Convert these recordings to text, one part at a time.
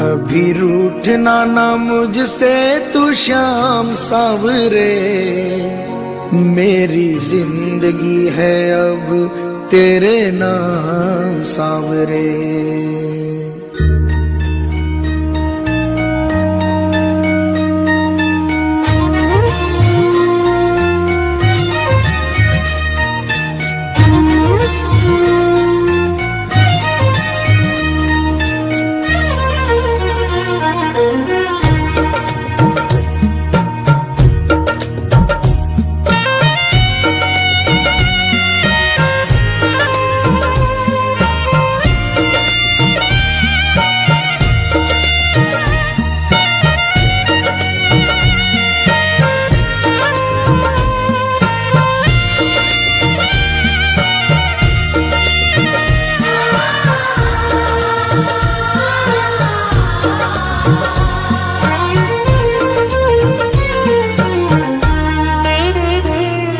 कभी रूठना ना मुझसे तू श्याम सावरे, मेरी जिंदगी है अब तेरे नाम सावरे।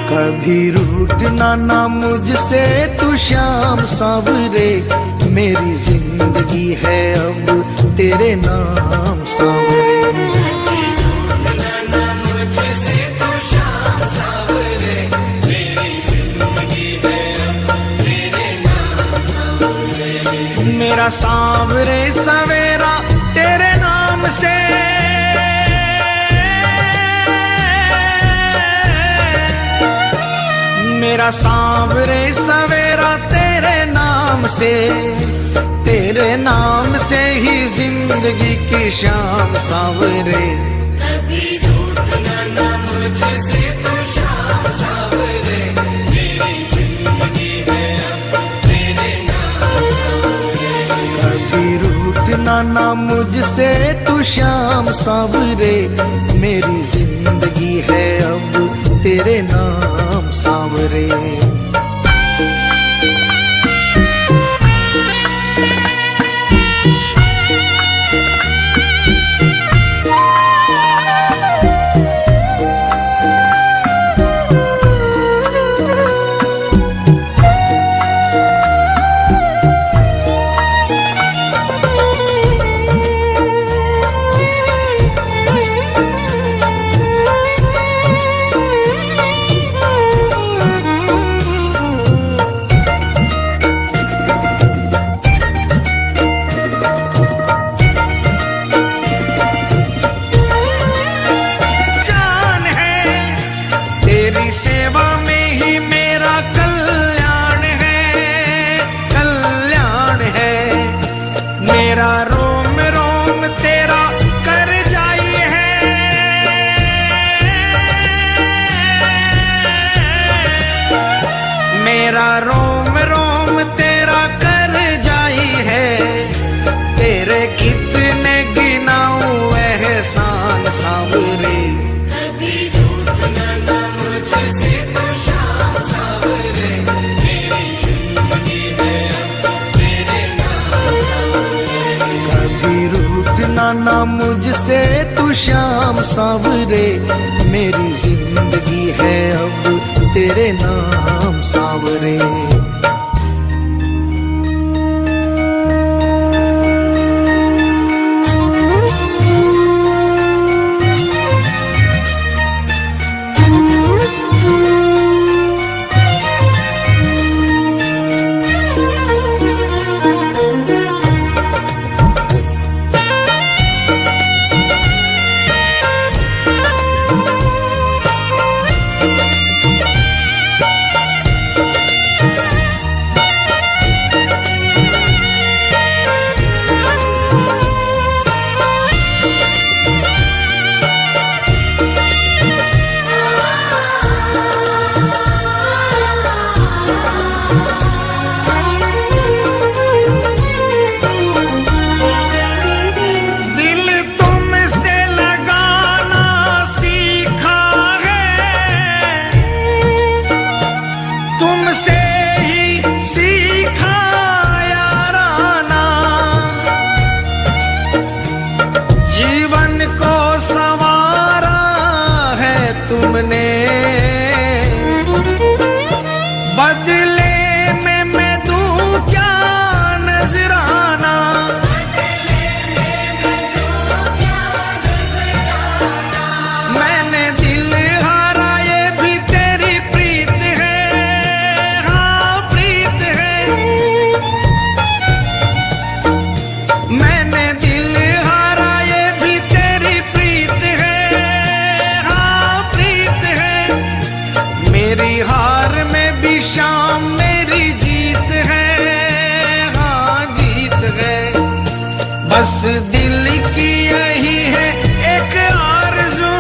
कभी रूठना ना मुझसे तू श्याम सावरे, मेरी जिंदगी है अब तेरे नाम सावरे। मेरा सांवरे सवेरा तेरे नाम से, मेरा सांवरे सवेरा तेरे नाम से, तेरे नाम से ही जिंदगी की शाम सांवरे। कभी रूठना ना मुझसे तू श्याम सावरे, मेरी जिंदगी है अब तेरे नाम सावरे। कभी रूठना ना मुझसे तू श्याम सावरे, मेरी जिंदगी है अब तेरे नाम सावरे। सेवा में ही मेरा कल्याण है, कल्याण है। मेरा रोम रोम तेरा कर जाई है, मेरा रोम रोम तेरा कर जाई है। तेरे कितने गिनाऊं एहसान सावरे। ना मुझसे तू श्याम सावरे, मेरी जिंदगी है अब तेरे नाम सावरे। बस दिल की यही है एक आरज़ू,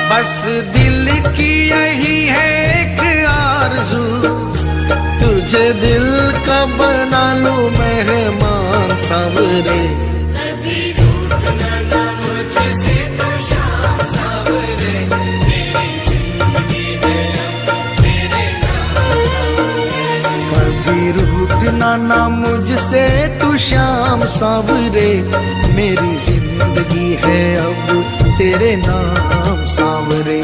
बस दिल की यही है एक आरज़ू, तुझे दिल का बना लूं मेहमान सांवरे। कभी रूठना ना मुझसे तो शाम सांवरे, मेरी जिंदगी है अब तेरे नाम सांवरे। कभी रूठना ना मुझसे तू शाम सांवरे, मेरी जिंदगी है अब तेरे नाम सांवरे।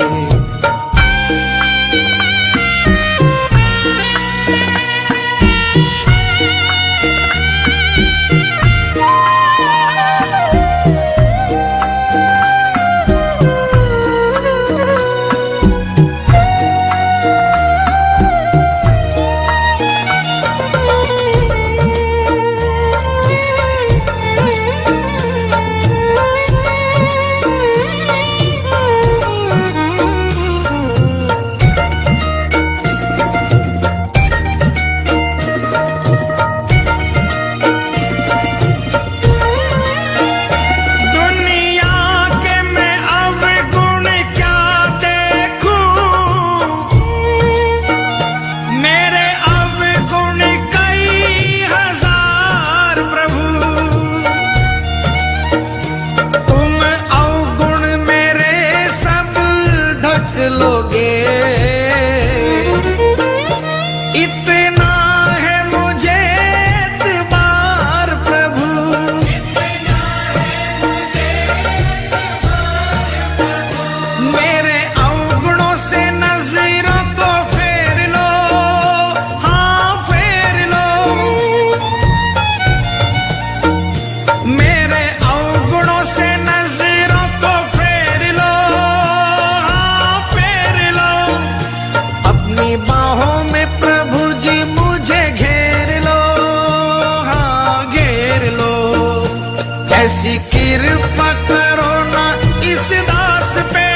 ऐसी कृपा करो ना इस दास पे,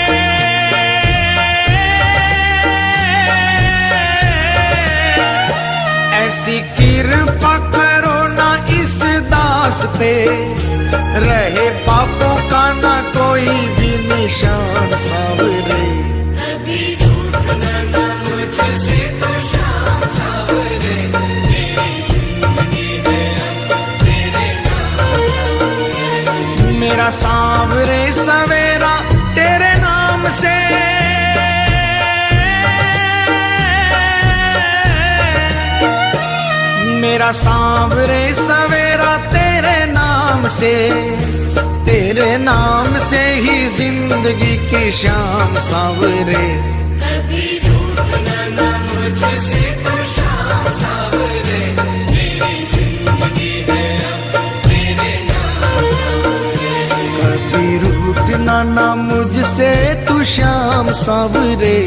ऐसी कृपा करो ना इस दास पे, रहे पापों का ना कोई भी निशान सांवरे। कभी रूठना ना मुझसे तो शाम सांवरे, मेरी जिंदगी है अब तेरे नाम सांवरे। मेरा सांवरे सवेरा तेरे नाम से, मेरा सांवरे सवेरा तेरे नाम से, तेरे नाम से ही जिंदगी की शाम सांवरे। कभी रूठना ना मुझसे तो शाम सांवरे, मेरी जिंदगी है अब तेरे नाम सांवरे। कभी रूठना ना मुझसे तू शाम सांवरे,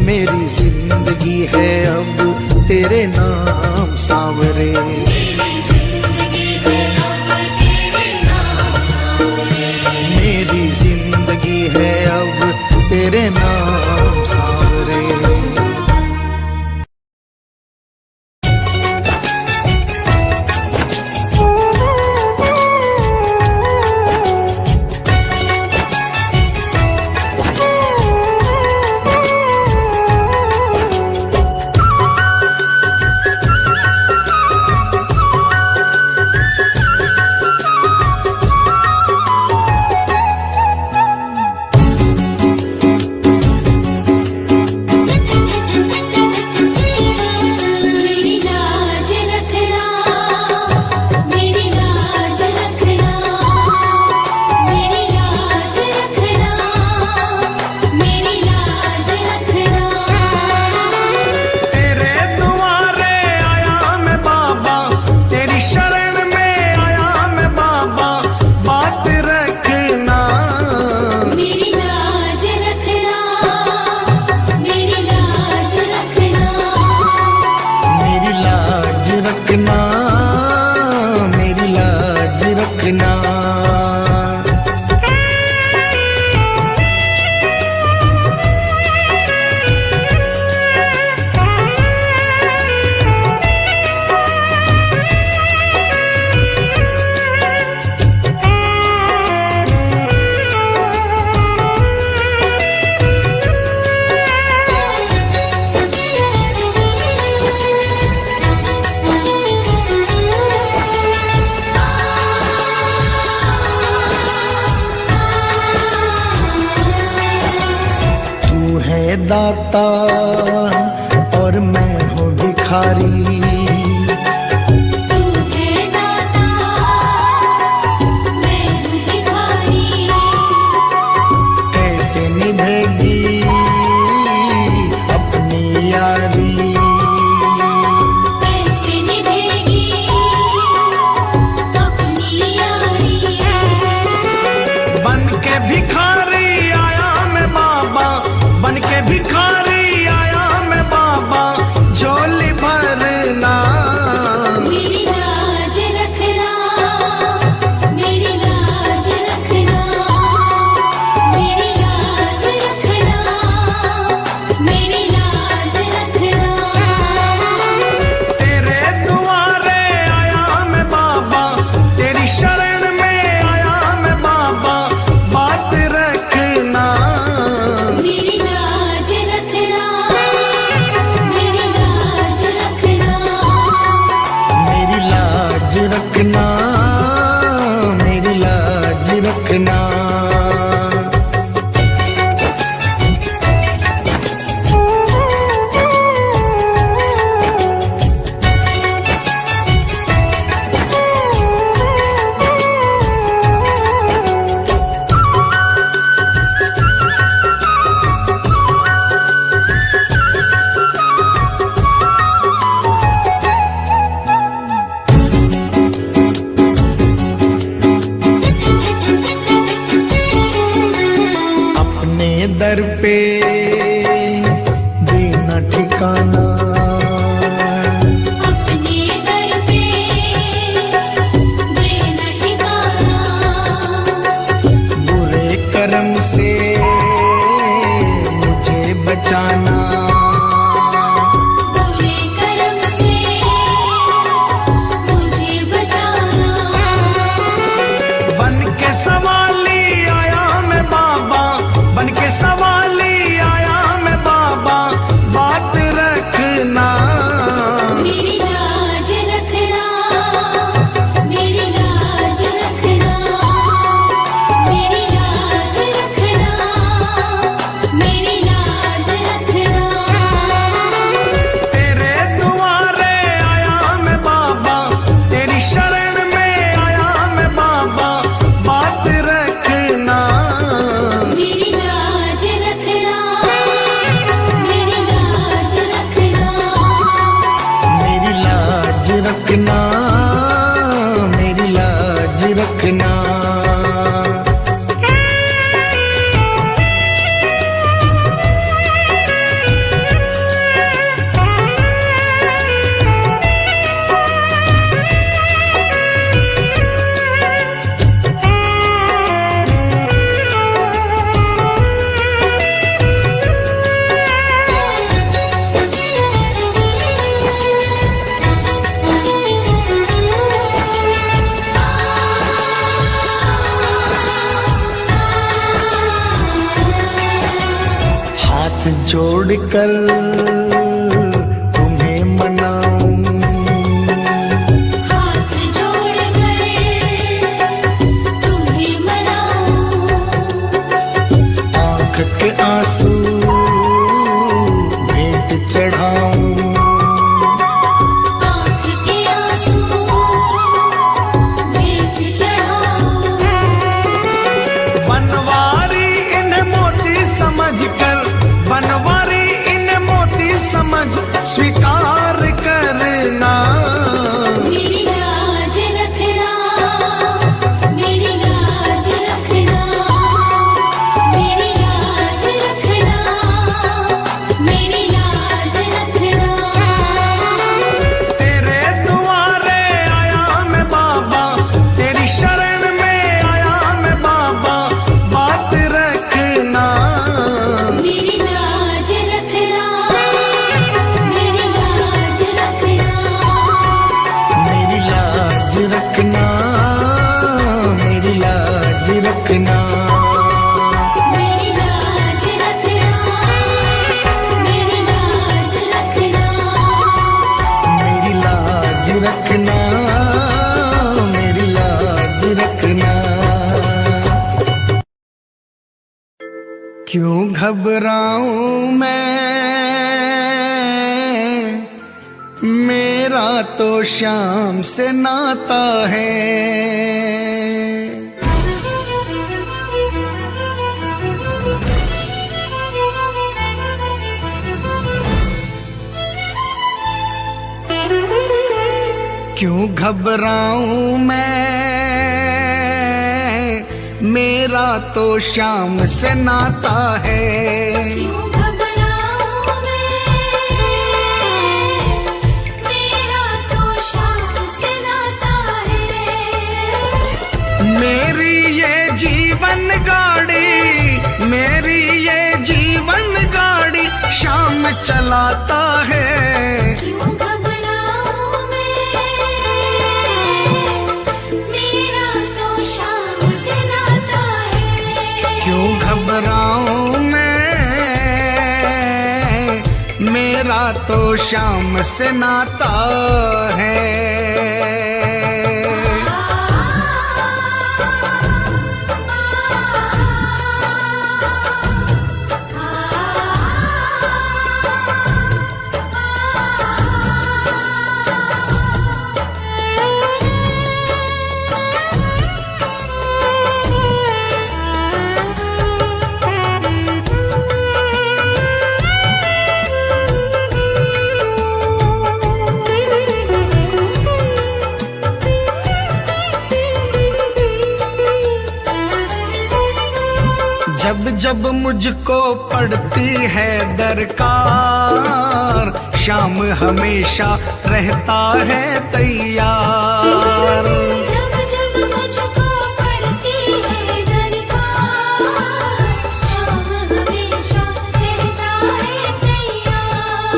मेरी जिंदगी है अब तेरे नाम सांवरे। मेरी जिंदगी है अब तेरे नाम सांवरे। मेरी जिंदगी है अब तेरे नाम सांवरे। दाता और मैं हूँ भिखारी। तू है दाता, मैं हूँ भिखारी। कैसे निभेगी अपनी यारी, कैसे निभेगी अपनी यारी। बन के भिखारी आया मैं बाबा, बन के भिखारी आया मैं बाबा, झोली भरना मेरी लाज रखना, मेरी लाज रखना, मेरी लाज रखना, मेरी लाज रखना। तेरे दुआरे आया मैं बाबा, तेरी शरण में आया मैं बाबा, बात रखना मेरी लाज रखना, मेरी लाज रखना। मेरी लाज रखना, मेरी लाज रखना। अपने दर पे देना ठिकाना, अपने दर पे देना ठिकाना। बुरे कर्म से मुझे बचाना, बुरे कर्म से मुझे बचाना। बन के सवाली आया मैं बाबा, बन के सवाली आया मैं बाबा, बात रखना मेरी लाज रखना, मेरी लाज रखना, मेरी लाज रखना, मेरी लाज रखना। तेरे दुआरे आया मैं बाबा, तेरी शरण में आया मैं बाबा, बात रखना मेरी लाज रखना, मेरी लाज रखना। मेरी लाज रखना, मेरी लाज रखना। हाथ जोड़कर तुम्हें मनाऊं, हाथ जोड़कर तुम्हें मनाऊं। आंख के आंसू भेंट चढ़ाऊं, आँख के आंसू भेंट चढ़ाऊं। बनवारी इन्हें मोती समझकर, बनवारी इन्हें मोती घबराऊं मैं, मेरा तो शाम से नाता है। क्यों घबराऊं मैं, मेरा तो शाम से नाता है। क्यों घबराऊं मैं, मेरा तो शाम से नाता है। मेरी ये जीवन गाड़ी, मेरी ये जीवन गाड़ी शाम चलाता है। क्यों घबराऊं मैं, मेरा तो शाम से नाता है। क्यों घबराऊं मैं, मेरा तो शाम से नाता है। जब जब मुझको पड़ती है दरकार, शाम हमेशा रहता है तैयार। जब जब मुझको पड़ती है दरकार, शाम हमेशा रहता है तैयार।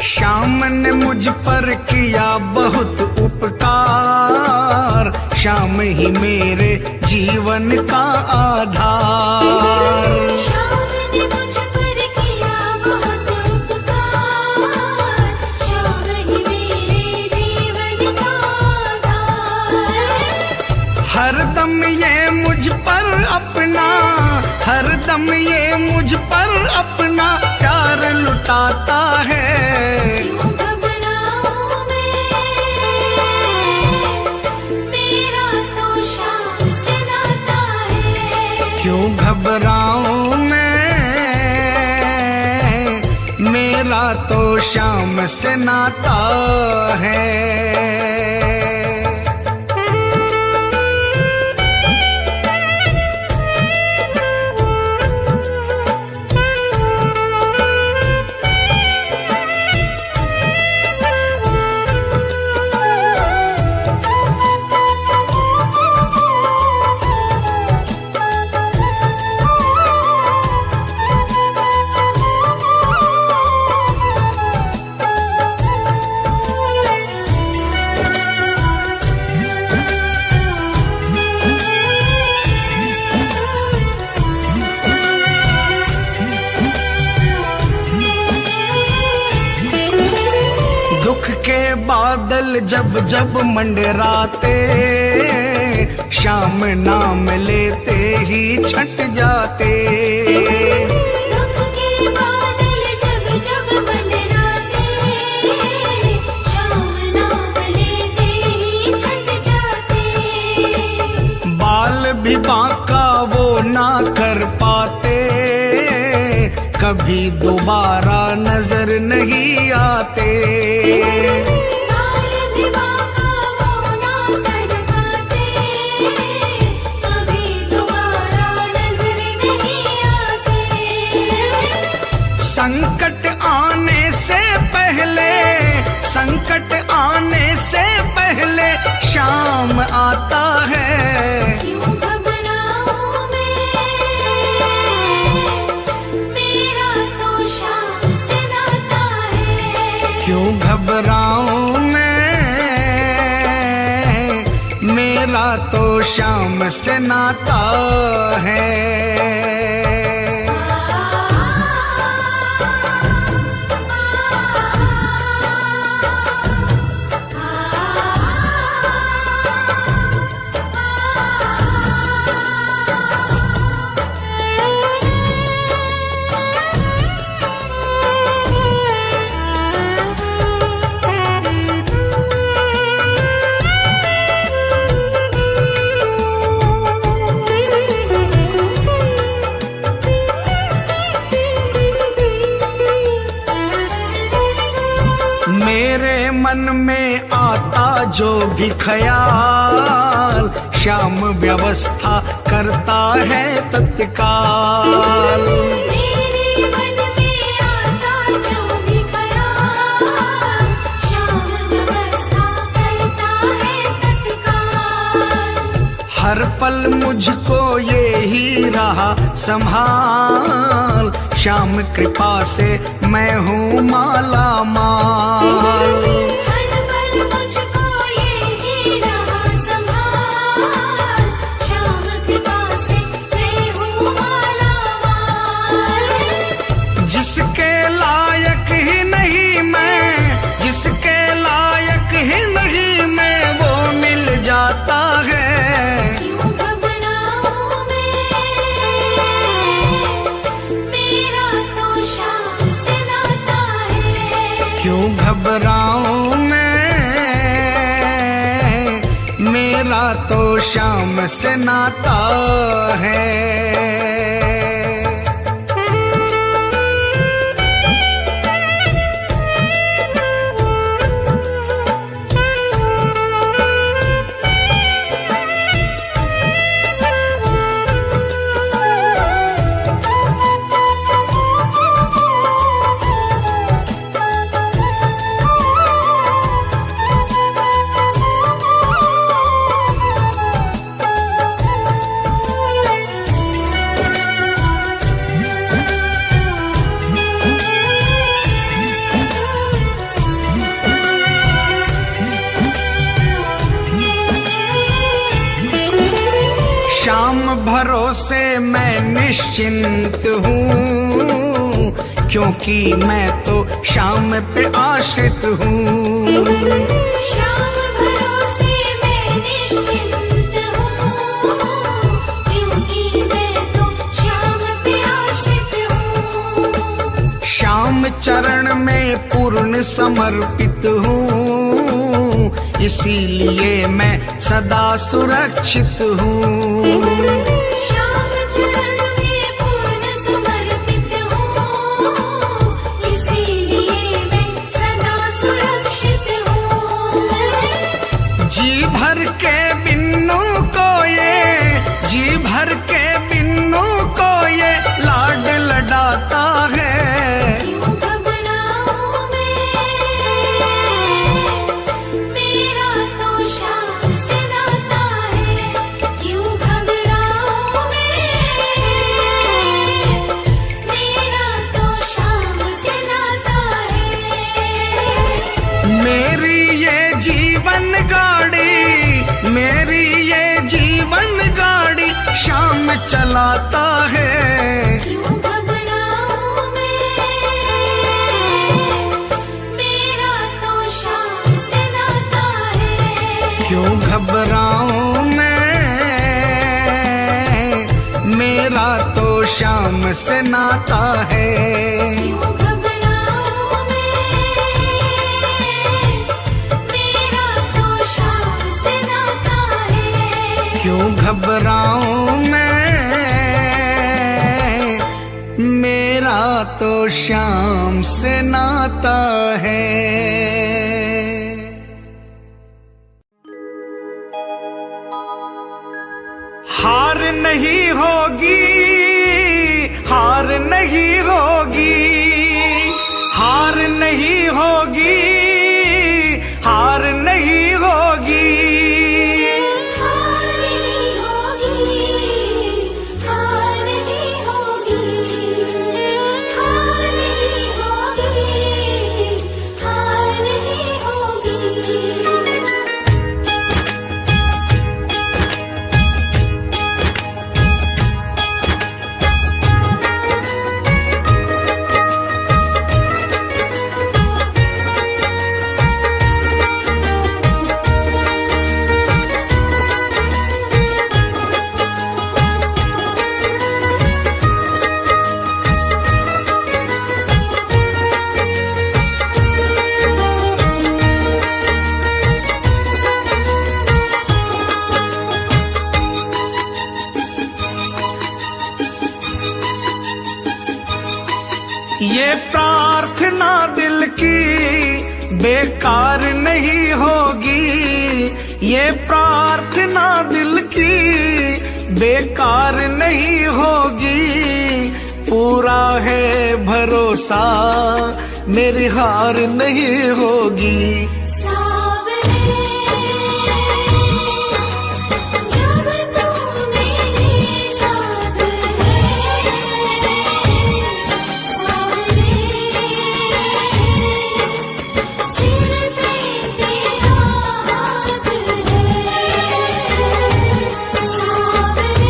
शाम ने मुझ पर किया बहुत उपकार, शाम ही मेरे जीवन का आधार। शाम ने मुझ पर किया बहुत उपकार, शाम ही मेरे जीवन का आधार। हरदम ये मुझ पर अपना, हरदम ये मुझ पर अपना प्यार लुटाता है। क्यों घबराऊं मैं, मेरा तो शाम से नाता है। क्यों घबराऊं मैं, मेरा तो शाम से नाता है। दुख के बादल जब जब मंडराते, शाम नाम लेते ही छट जाते। दुख के बादल जब जब मंडराते, शाम नाम लेते ही छट जाते। बाल भी बांका वो ना कर पाते, कभी दोबारा नजर नहीं आते। बाल भी बांका वो ना कर पाते, कभी दोबारा नजर नहीं आते। संकट आने से पहले, संकट आने से पहले शाम आता है। क्यों घबराऊं मैं, मेरा तो शाम से नाता है। क्यों घबराऊं मैं, मेरा तो शाम से नाता है। मन में आता जो भी ख्याल, श्याम व्यवस्था करता है तत्काल। मेरे मन में आता जो भी ख्याल, श्याम व्यवस्था करता है तत्काल। हर पल मुझको ये ही रहा संभाल, श्याम कृपा से मैं हूँ माला माल। हर पल मुझको ये ही रहा संभाल, श्याम कृपा से मैं हूँ माला माल। जिसके लायक ही नहीं मैं, जिसके लायक ही नहीं मैं, वो मिल जाता है। क्यों घबराऊं मैं, मेरा तो श्याम से नाता है। क्यों घबराऊं मैं, मेरा तो श्याम से नाता है। श्याम भरोसे मैं निश्चिंत हूँ, क्योंकि मैं तो श्याम पे आश्रित हूँ। श्याम भरोसे मैं निश्चिंत हूँ, क्योंकि मैं तो श्याम पे आश्रित हूँ। श्याम चरण में पूर्ण समर्पित हूँ, इसीलिए मैं सदा सुरक्षित हूँ। श्याम चरण में पूर्ण समर्पित हूँ, इसीलिए मैं सदा सुरक्षित हूँ। जी भर के बिन्नू को ये, जी भर के बिन्नू को ये लाड लडाता है। क्यों घबराऊं मैं, मेरा तो श्याम से नाता है। क्यों घबराऊं मैं, मेरा तो श्याम से नाता है। मेरी ये जीवन गाड़ी, मेरी ये जीवन गाड़ी श्याम चलाता है। क्यों घबराऊं मैं, मेरा तो श्याम से नाता है। क्यों घबराऊं मैं, मेरा तो श्याम से नाता है। क्यों घबराऊं मैं, मेरा तो श्याम से नाता है। क्यों घबराऊं मैं, मेरा तो श्याम से नाता है। हार नहीं होगी, हार नहीं होगी, हार नहीं होगी, हार नहीं होगी। हार नहीं होगी, हार नहीं होगी, हार नहीं होगी, हार नहीं होगी। ये प्रार्थना दिल की बेकार नहीं होगी ये प्रार्थना दिल की, बेकार नहीं होगी, पूरा है भरोसा मेरी हार नहीं होगी। सावरे जब तू मेरे साथ है, सावरे सिर पे तेरा हाथ है, सावरे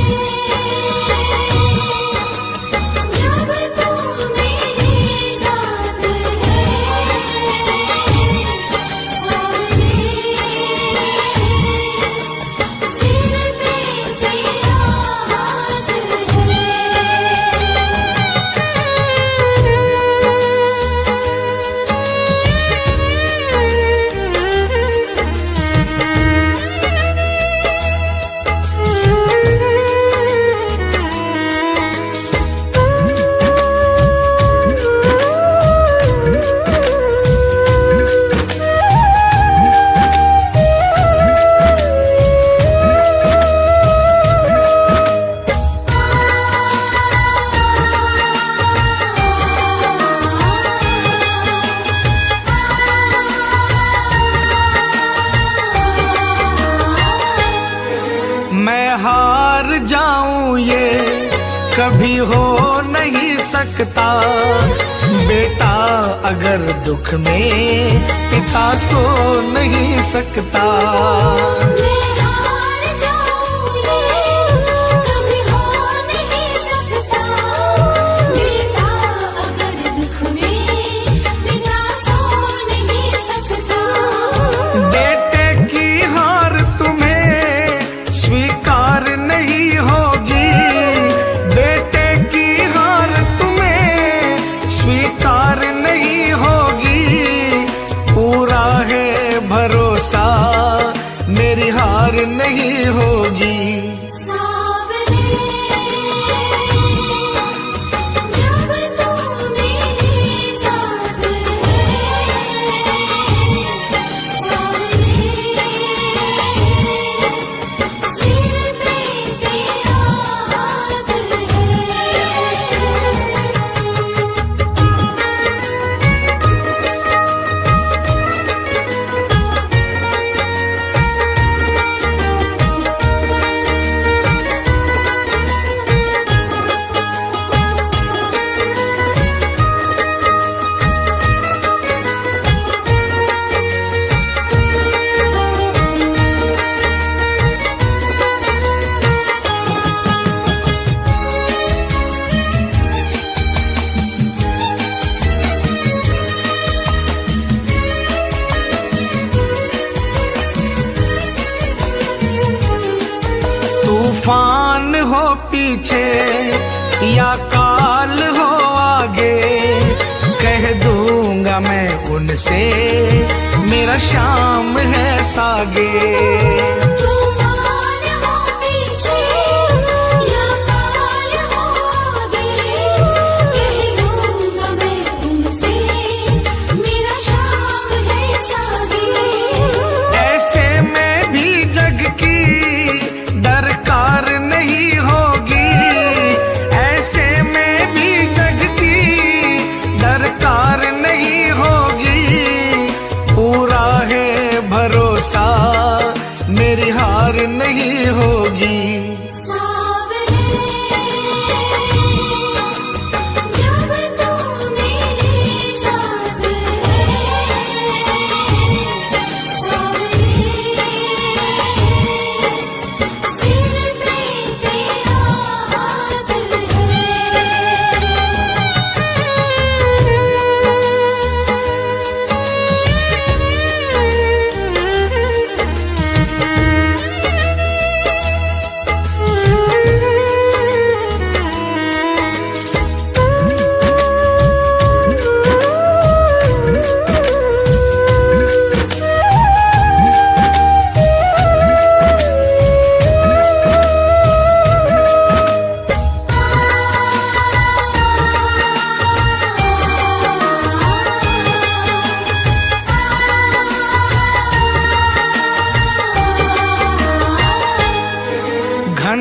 जब तू मेरे साथ है, सावरे सिर पे तेरा हाथ है। मैं हार जाऊं ये कभी हो नहीं सकता, बेटा अगर दुख में पिता सो नहीं सकता। मैं हार जाऊं ये कभी हो नहीं सकता, बेटा अगर दुख में पिता सो नहीं सकता। बेटे की हार तुम्हें स्वीकार नहीं होगी, बेटे की हार तुम्हें स्वीकार नहीं होगी, पूरा है भरोसा मेरी हार नहीं होगी। सावरे जब तू मेरे साथ है, सावरे सिर पे तेरा हाथ है। तूफान हो पीछे या काल हो आगे, कह दूंगा मैं उनसे मेरा शाम है सागे। तूफान हो पीछे या काल हो आगे, कह दूंगा मैं उनसे मेरा शाम है सागे। ऐसे में भी जग की दरकार नहीं होगी, ऐसे में भी जग की दरकार नहीं होगी, पूरा है भरोसा मेरी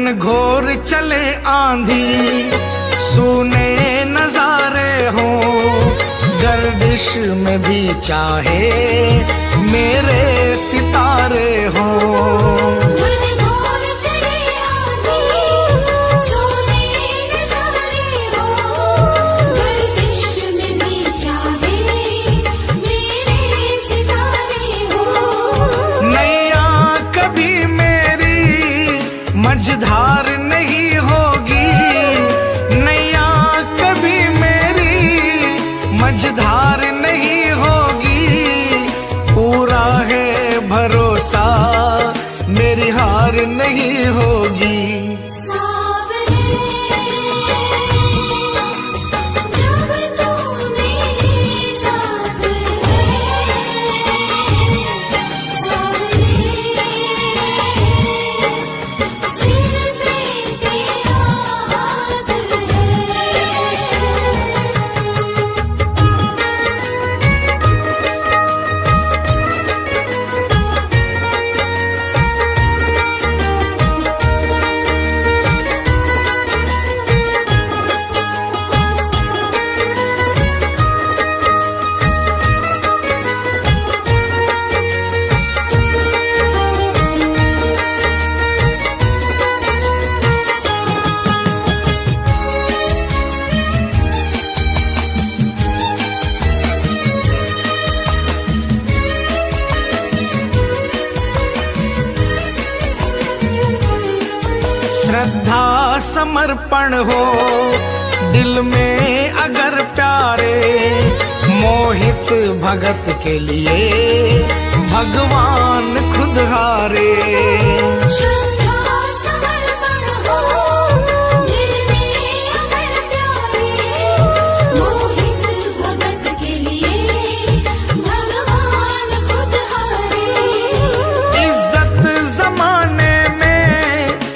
घनघोर चले आंधी, सुने नजारे हो, गर्दिश में भी चाहे मेरे सितारे हो। घनघोर चले आंधी, सोने नजारे हो, गर्दिश में भी चाहे मेरे सितारे हो। नैया कभी मेरी मझधार नहीं होगी, नैया कभी मेरी मझधार नहीं होगी, पूरा है भरोसा मेरी हार नहीं होगी। सावरे जब तू मेरे साथ है, सावरे सिर पे तेरा हाथ है। श्रद्धा समर्पण हो दिल में अगर प्यारे, मोहित भगत के लिए भगवान खुद हारे। श्रद्धा समर्पण हो दिल में अगर प्यारे, मोहित भगत के लिए भगवान खुद हारे। इज्जत जमाने में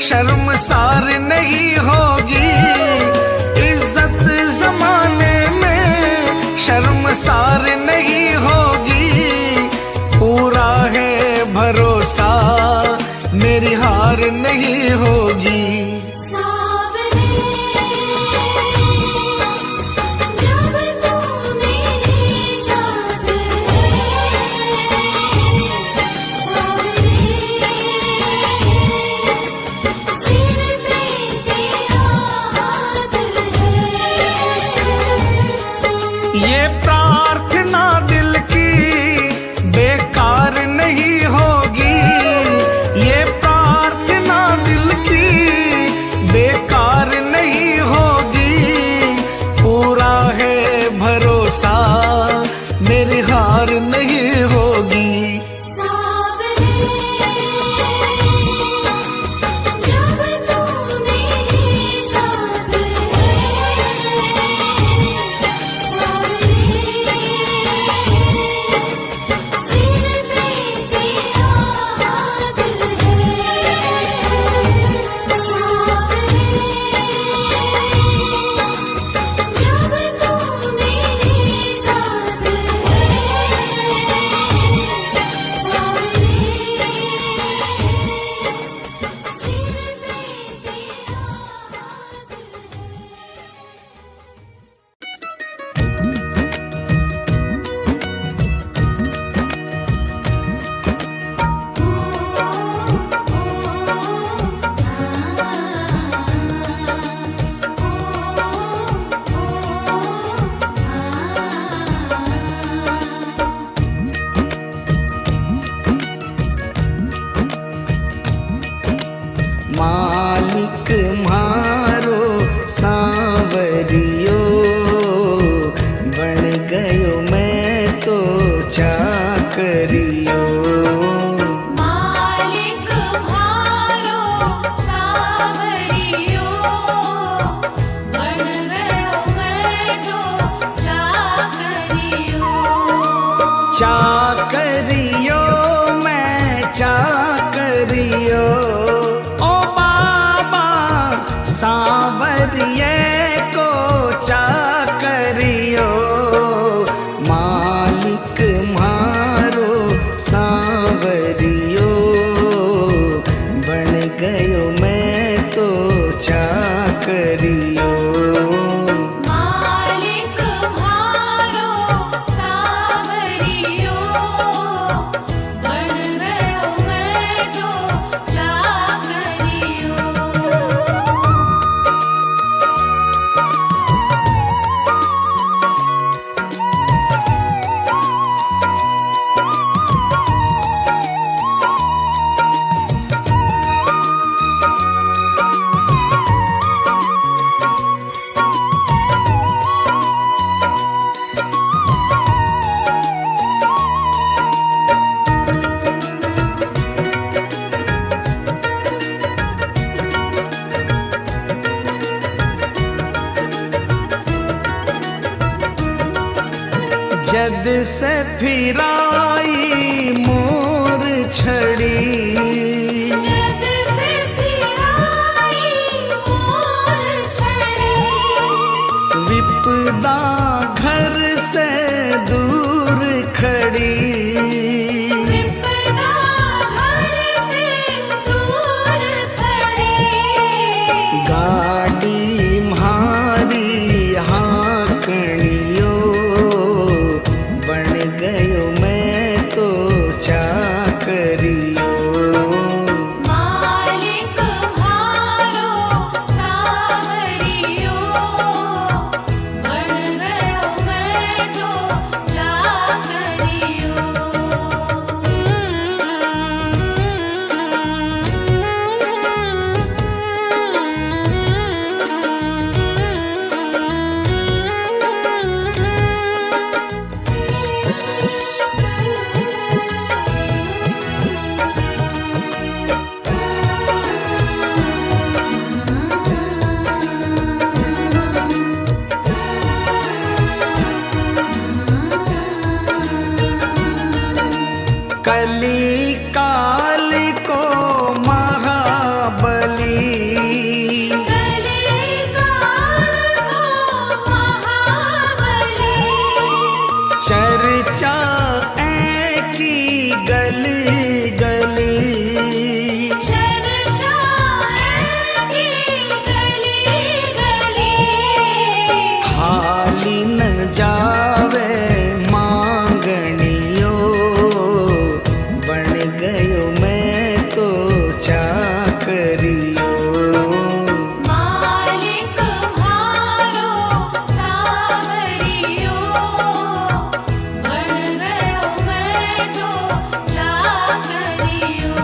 शर्मसार नहीं होगी, इज्जत जमाने में शर्मसार नहीं होगी, पूरा है भरोसा मेरी हार नहीं होगी। सावरे जब तू मेरे साथ है, सावरे सिर पे तेरा हाथ है। ये प्रार्थना दिल की बेकार नहीं होगी, ये प्रार्थना दिल की बेकार नहीं होगी, पूरा है भरोसा मेरी हार नहीं होगी। सावरे जब तू मेरे साथ है, सावरे सिर पे तेरा हाथ है। सावरे जब तू मेरे साथ मालिक मारो सांवरियो, बन गयो मैं तो चाकरियो। मालिक भारो सावरियो, बन गयो मैं तो चाकरियो। चाकरियो मैं चाकरियो, ओ बाबा सांवरिये को चाकरियो। मालिक मारो सांवरियो, बन गयो मैं तो जद से फिराई मोर छड़ी, जद से फिराई मोर छड़ी, विपदा घर से दूर खड़ी, विपदा घर से दूर खड़ी, गाड़ी म्हारी हाँकणियो, बन गयो मैं तो चाकरियो। मालिक म्हारो सावरियो, बन गयो मैं तो चाकरियो। कली काल को महाबली, कली काल को महाबली, चर्चा ऐ की गली गली, चर्चा की गली गली, खाली न जावे मांगणियो, बन गयो मैं तो चाकरियो। मालिक म्हारो सावरियो, बन गयो मैं तो चाकरियो।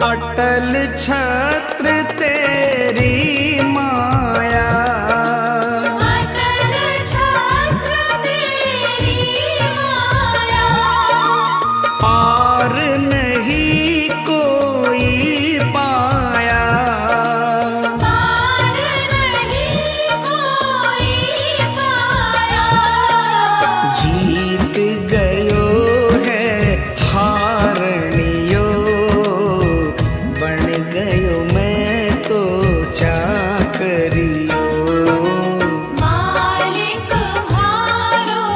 अटल छत्र तेरी माया, अटल छत्र तेरी माया, पार नहीं कोई पाया, पार नहीं कोई पाया, जीत गयो है हारनियो, बन गयो मैं तो चाकरियो। मालिक म्हारो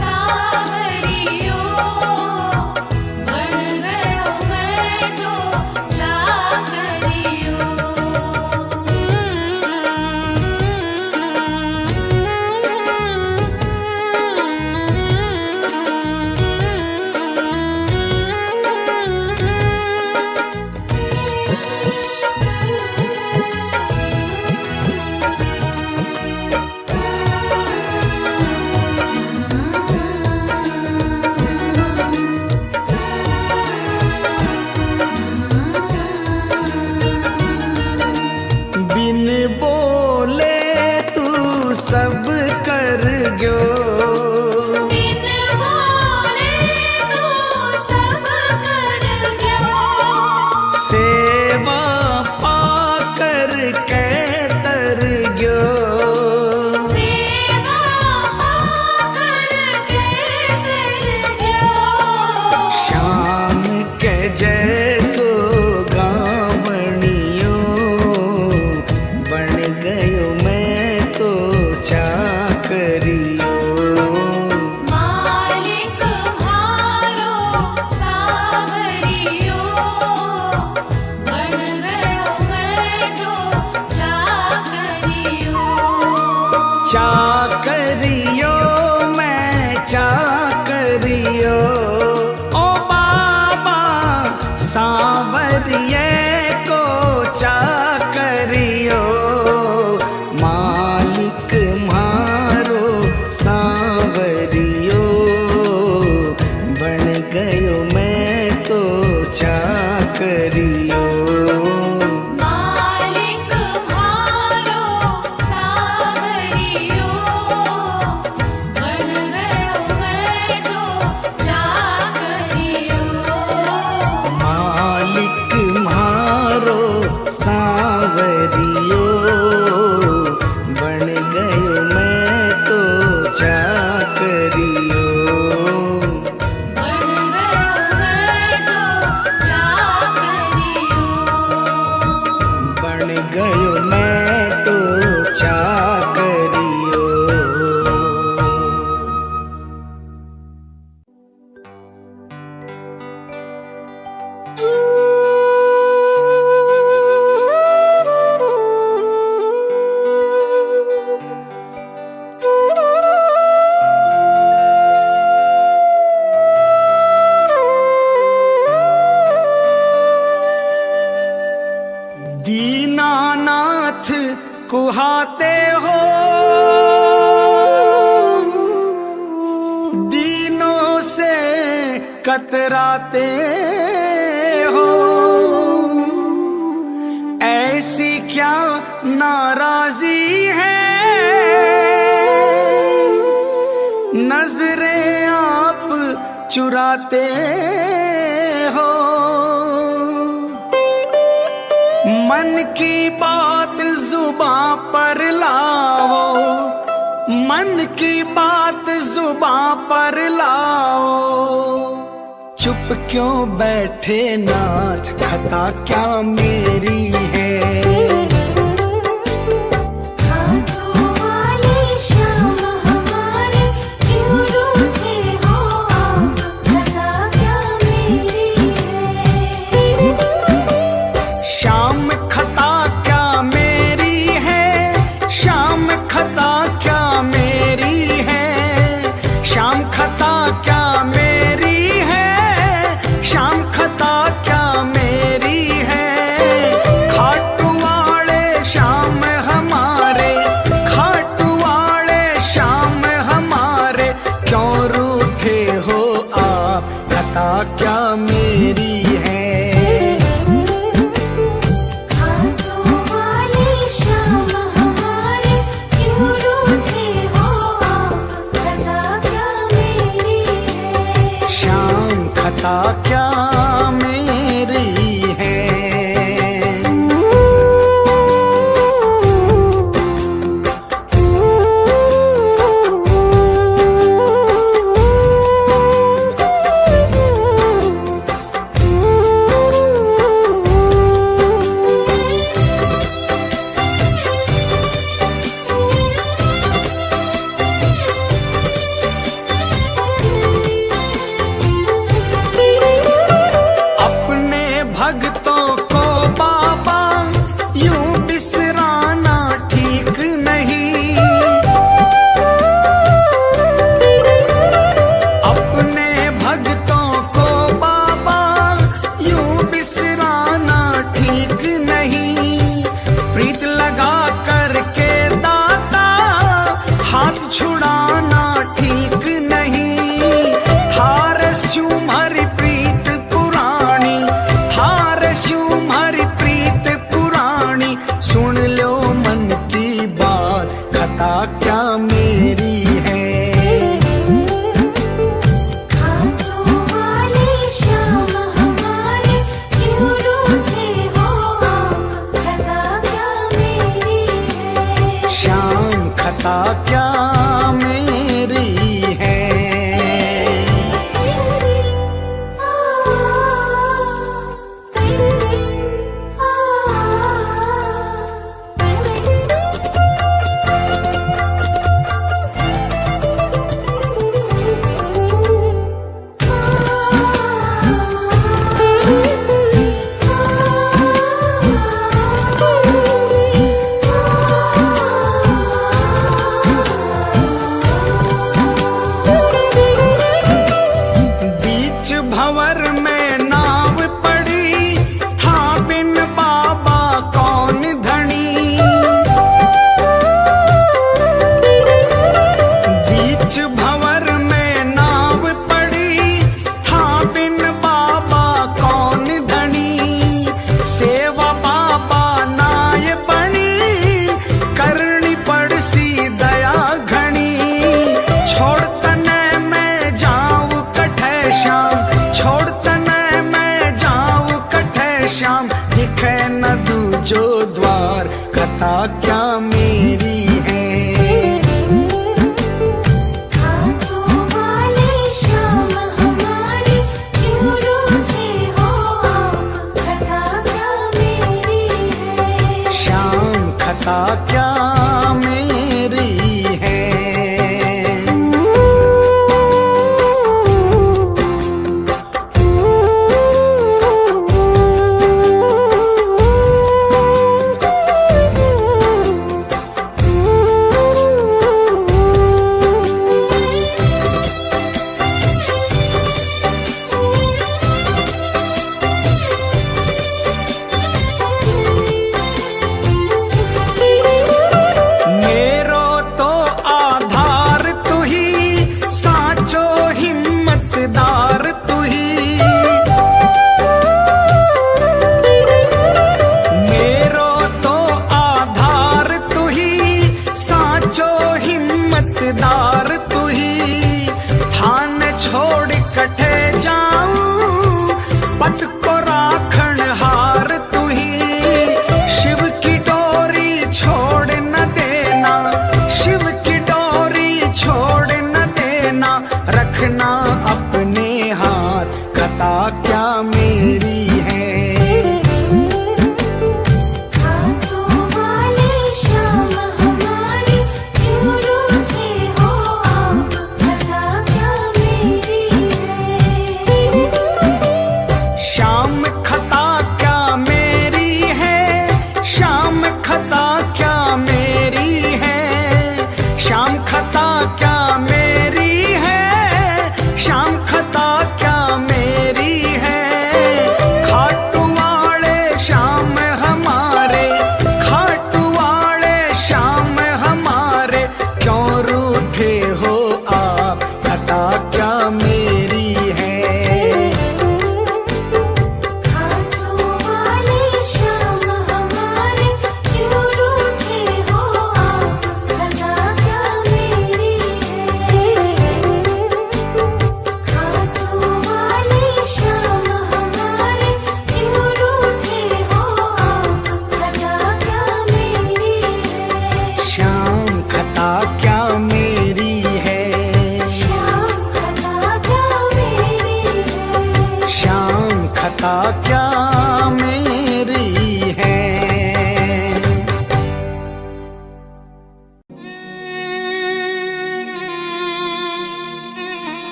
सावरियो, बन गयो मैं तो चाकरियो। बिन बोले तू सब कर गयो, बिन बोले तू सब कर गयो, सेवा पाकर कै तर गयो, सेवा पाकर के कर गयो, श्याम के जैसो गावणियो, बन गयो मैं तो चाकरियो। मालिक म्हारो सावरियो, बन गयो मैं तो चाकरियो। चाकरियो मैं चाकरियो, ओ बाबा सांवरिये को चाकरियो। सांवरियो बन गयो मैं तो चाकरियो मालिक मारो सावरियो बन गयो मैं तो चाकरियो मालिक मारो सांवरियो बन गयो मैं तो चाकरियो बन गयो मैं तो चाकरियो बन गयो मैं तो चाकरियो दीनानाथ कुहाते हो दीनों से कतराते हो ऐसी क्या नाराजी है नजरें आप चुराते हो मन की बात जुबां पर लाओ मन की बात जुबां पर लाओ चुप क्यों बैठे नाथ खता क्या मेरी है हाथों वाले श्याम हमारे क्यों रूठे हो आप खता क्या मेरी है शाम खता क्या मेरी है शाम खता क्या मेरी है शाम खता क्या मेरी है शाम खता क्या मेरी है खाटू वाले श्याम हमारे खाटू वाले श्याम हमारे क्यों रूठे हो आप खता क्या मेरी है हाथों वाले श्याम हमारे क्यों रूठे हो आप खता क्या मेरी है शाम खता क्या मेरी है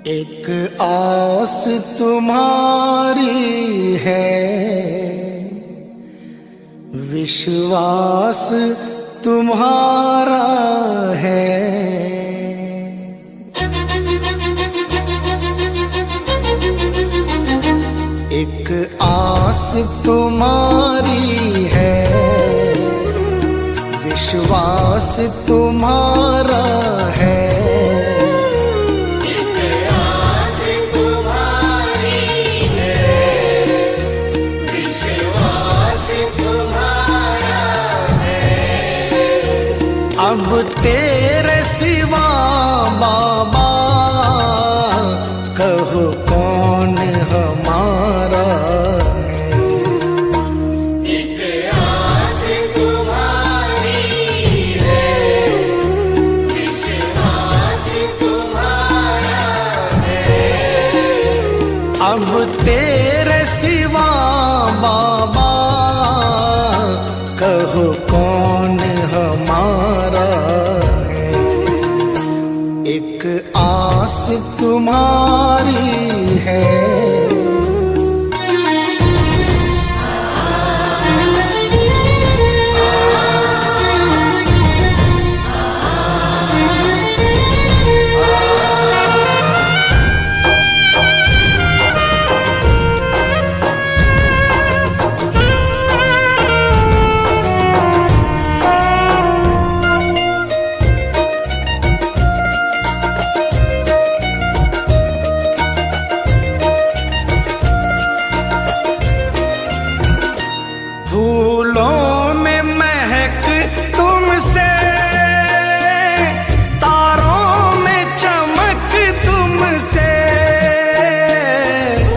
एक आस तुम्हारी है, विश्वास तुम्हारा है। एक आस तुम्हारी है, विश्वास तुम्हारा है। अब तेरे सिवा बाबा कहो कौन हमारा है। एक आस तुम्हारी है, विश्वास तुम्हारा है। अब तेरे सिवा बाबा कहो कौन हमारा है। एक आस तुम्हारी है। फूलों में महक तुमसे, तारों में चमक तुमसे।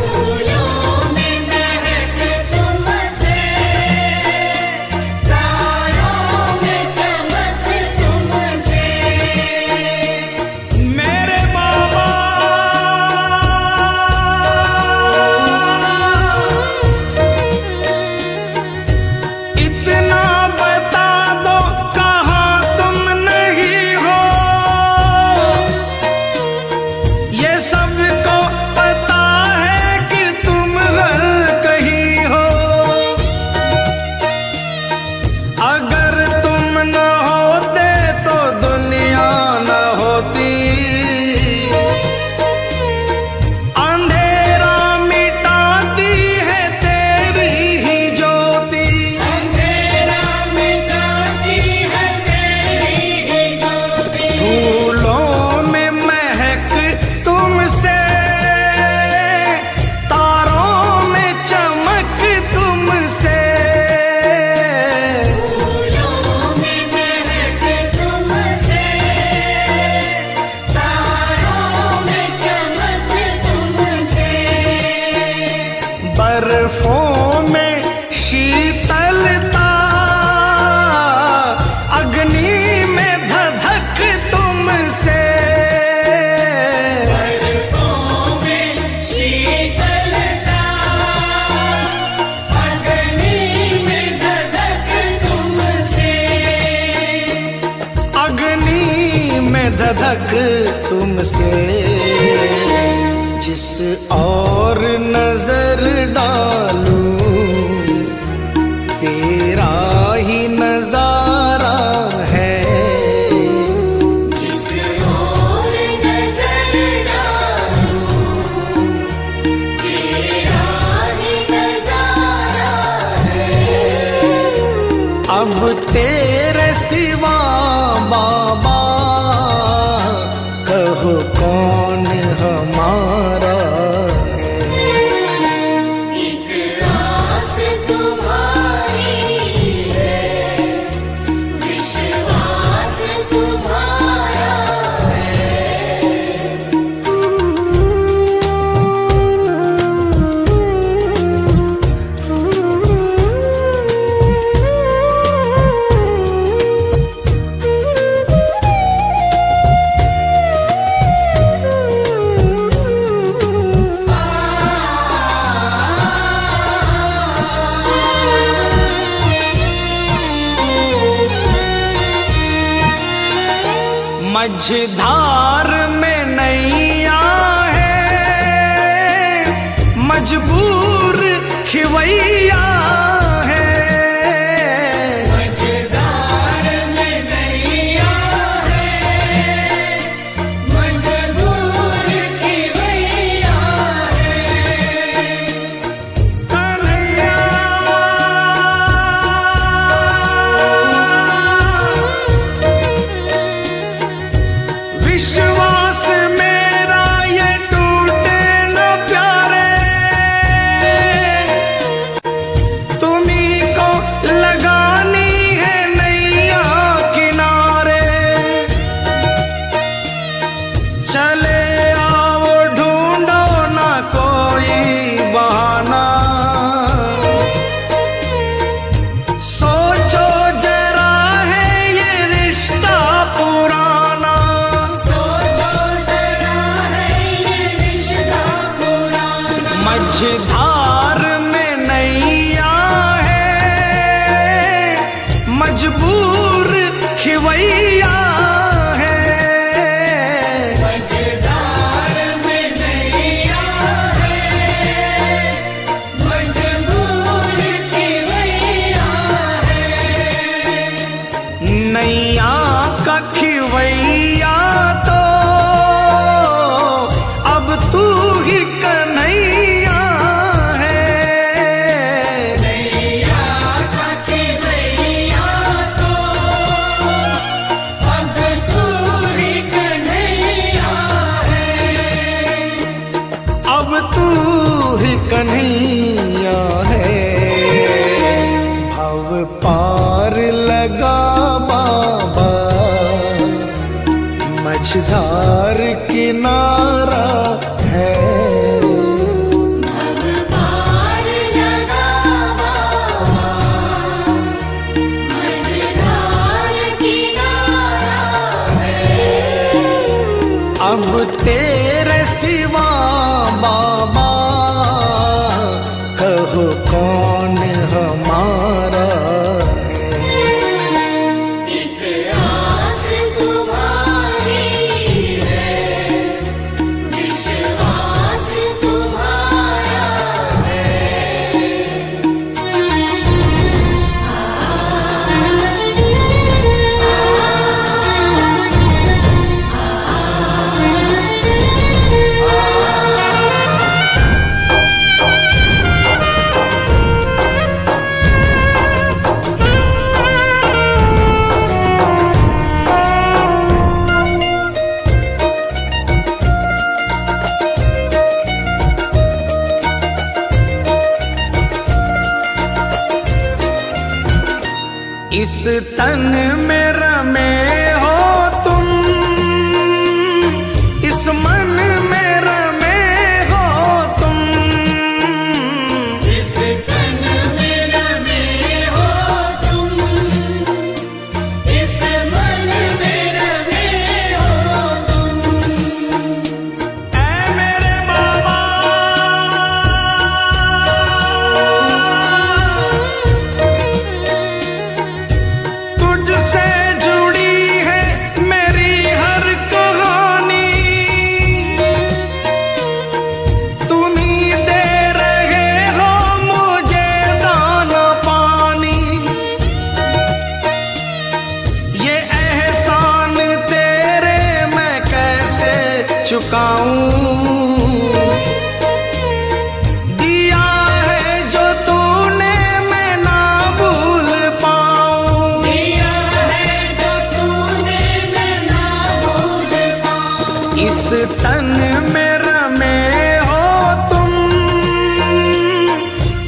फूलों में महक तुमसे, तारों में चमक तुमसे। मेरे बाबा इतना बता दो कहाँ तुम नहीं हो। ये सबको पता है कि तुम हर कहीं हो। अगर तुम न होते तो दुनिया न होती। अंधेरा मिटाती है तेरी ही ज्योति। अंधेरा मिटाती है तेरी ही ज्योति। फूलों में महक तुमसे, तारों में चमक तुमसे। फूलों में महक तुमसे, तारों में चमक तुमसे। बर्फों में शीतलता, अग्नि में धधक तुमसे। बर्फों में शीतलता, अग्नि में धधक तुमसे। अग्नि में धधक तुमसे। जिस और नजर डालूं तेरा ही नजारा है। जिस ओर नजर डालूं, तेरा ही नजारा है। अब तेरे सिवा बाबा कहो कौन हमारा है। एक आस तुम्हारी है, विश्वास तुम्हारा है। मझधार में नैया है, खिवैया है। मझधार में नैया है, मजबूर खिवैया है। कन्हैया विश्वास मेरा ये टूटे न प्यारे, तुम्ही को लगानी है नैया किनारे। चले आओ ढूंढो ना कोई बहाना, सोचो जरा है ये रिश्ता पुराना। सोचो जरा है ये रिश्ता पुराना। मझधार में नैया है, मजबूर खिवैया है। मझधार में नैया है, मजबूर खिवैया है। नैया का खिवैया तो अब तू ही कन्हैया है। नैया का खिवैया तो अब तू ही कन्हैया है। अब तू ही कन्हैया है। भव पार लगा बाबा, मझधार किनारा है। अब पार लगा बाबा, मझधार किनारा है। अब तेरे सिवा बाबा, कहो कौन हमारा है। एक आस तुम्हारी है, विश्वास तुम्हारा है। इस तन में रमे हो तुम, इस मन में रमे हो तुम। इस तन में रमे हो तुम, इस मन में रमे हो तुम। ऐ मेरे बाबा, तुझसे जुड़ी है मेरी हर कहानी। तुम ही दे रहे हो मुझे दाना पानी। ये एहसान तेरे मैं कैसे चुकाऊं। दिया है जो तूने मैं ना भूल पाऊं। दिया है जो तूने मैं ना भूल पाऊं। इस तन में रमे हो तुम,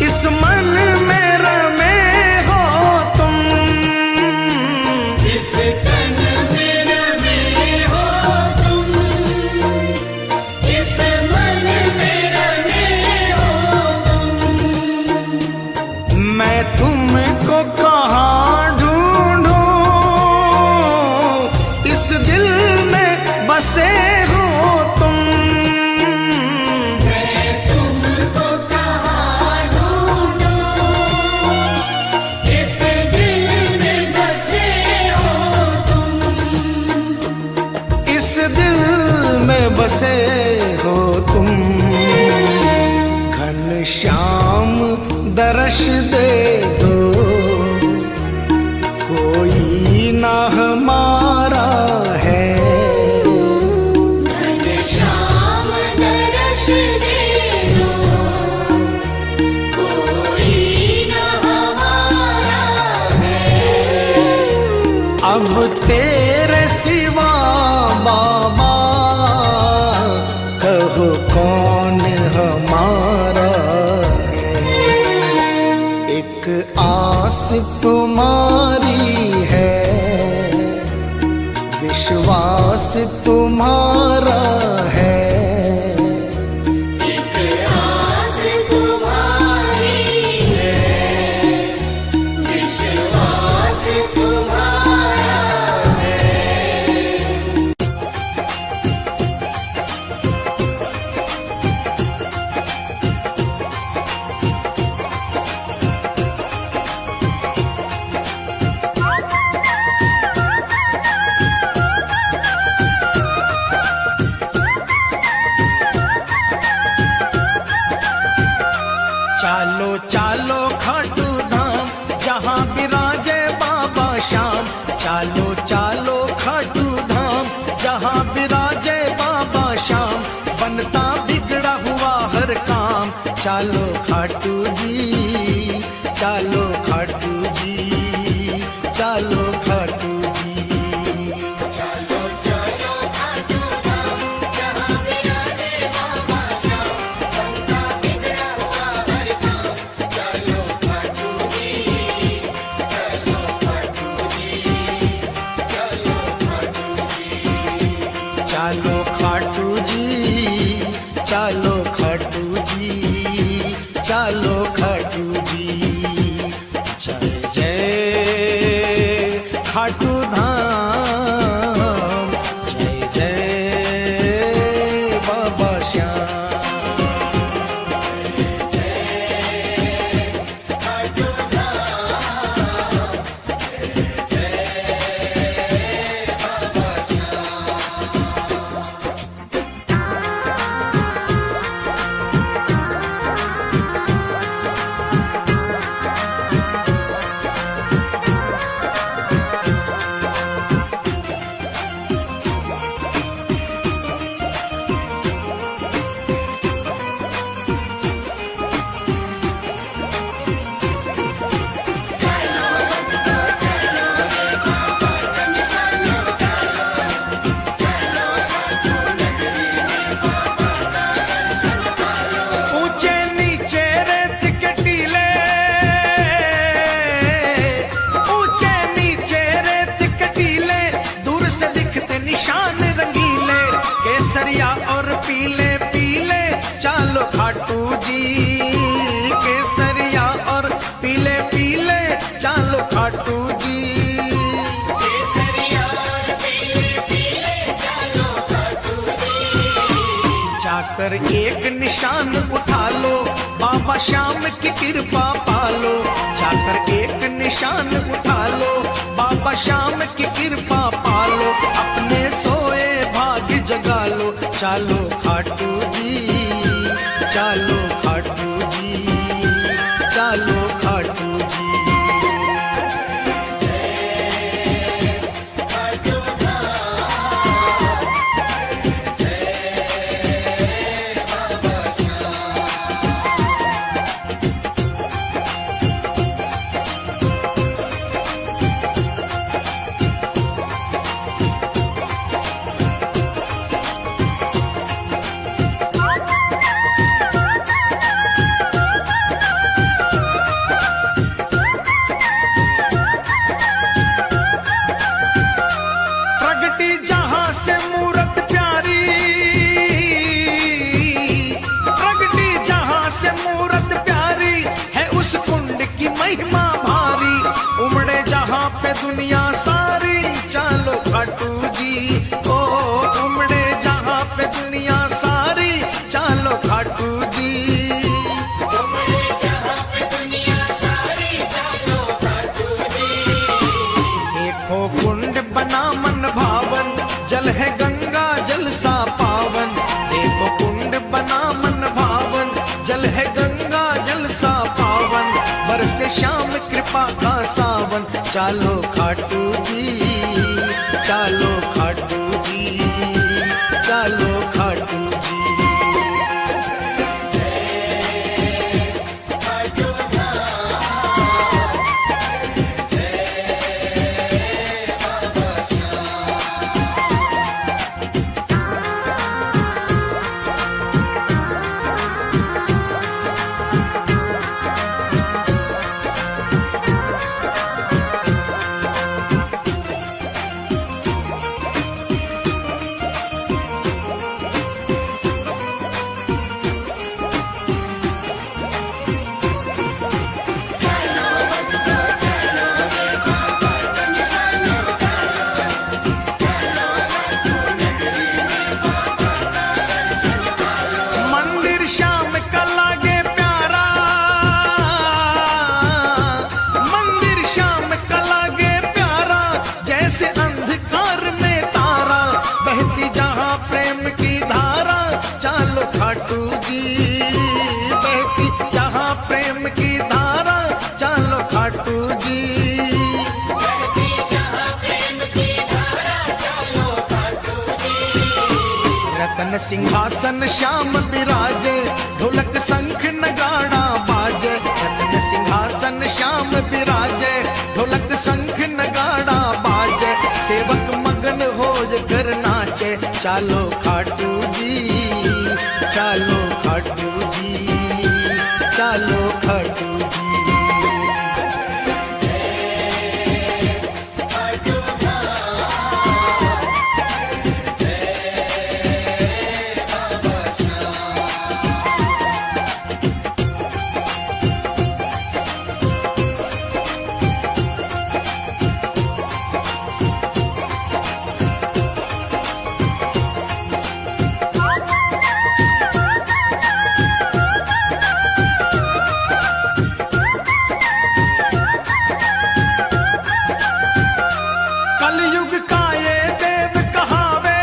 इस मन में रमे हो तुम। इस तन में रमे हो तुम, इस मन में रमे हो तुम। मैं तुमको कहाँ ढूंढूं, इस दिल में बसे हो तुम। दर्श दे दो, कोई ना हमारा है। घनश्याम दर्श दे दो, कोई न हमारा है। अब तेरे सिवा बाबा कहो कौन हमारा है। एक आस तुम्हारी है, विश्वास तुम्हारा है। एक आस तुम्हारी है, विश्वास तुम्हारा है। चालो चालो खाटू धाम, जहाँ विराजे बाबा श्याम। चालो चालो खाटू धाम, जहाँ विराजे बाबा श्याम। बनता बिगड़ा हुआ हर काम, चालो खाटू जी, चालो खाटू जी, चालो खाटू जी। चलो चलो खाटू धाम, जहाँ विराजे बाबा श्याम। बनता बिगड़ा हुआ हर काम, चलो खाटू जी, चलो खाटू जी, चलो खाटू जी। चालो खाटू जी, चालो खाटू जी, चालो खाटू जी। जय जय खाटू धाम, जय जय बाबा श्याम। ऊंचे नीचे रेत के टीले, ऊंचे नीचे रेत के टीले। दूर से दिखते निशान रंगीले, केसरिया और पीले पीले। चालो खाटू जी, केसरिया और पीले पीले। चालो खाटू जी, केसरिया और पीले पीले, चलो खाटू जी। जाकर एक निशान उठा लो, बाबा श्याम की कृपा पालो। जाकर एक निशान उठा लो, बाबा श्याम की कृपा पालो। अपने सोए भाग्य जगा लो, चालो खाटू जी, चालो खाटू जी, चालो खाटू जी। प्रगटी जहां से मूरत प्यारी, प्रगटी जहां से मूरत प्यारी। है उस कुंड की महिमा भारी, उमड़े जहां पे दुनिया सारी। चालो खाटू जी, ओ उमड़े जहां पे दुनिया सारी। चालो खाटू जी, उमड़े जहाँ पे दुनिया सारी, चलो खाटू जी। देखो कुंड बना मन भावन, जल है गंगा जल सा पावन। देखो कुंड बना मन भावन, जल है गंगा जल सा पावन। सावन। चालो खाटू जी, चालो खाटू जी, चालो खाटू जी। मंदिर श्याम का लागे प्यारा, मंदिर श्याम का लागे प्यारा, जैसे अंधकार में तारा, बहती जहां प्रेम की धारा। चालो खाटू जी, बहती जहां प्रेम की धारा। चालो खाटू जी, रतन सिंहासन श्याम विराजे, ढोलक शंख नगाड़ा बाजे। रतन सिंहासन श्याम विराजे, ढोलक शंख नगाड़ा बाजे। सेवक मगन हो कर नाचे। चालो खाटू जी, चालो खाटू जी, चालो खाटू जी। कलयुग का ये देव कहावे,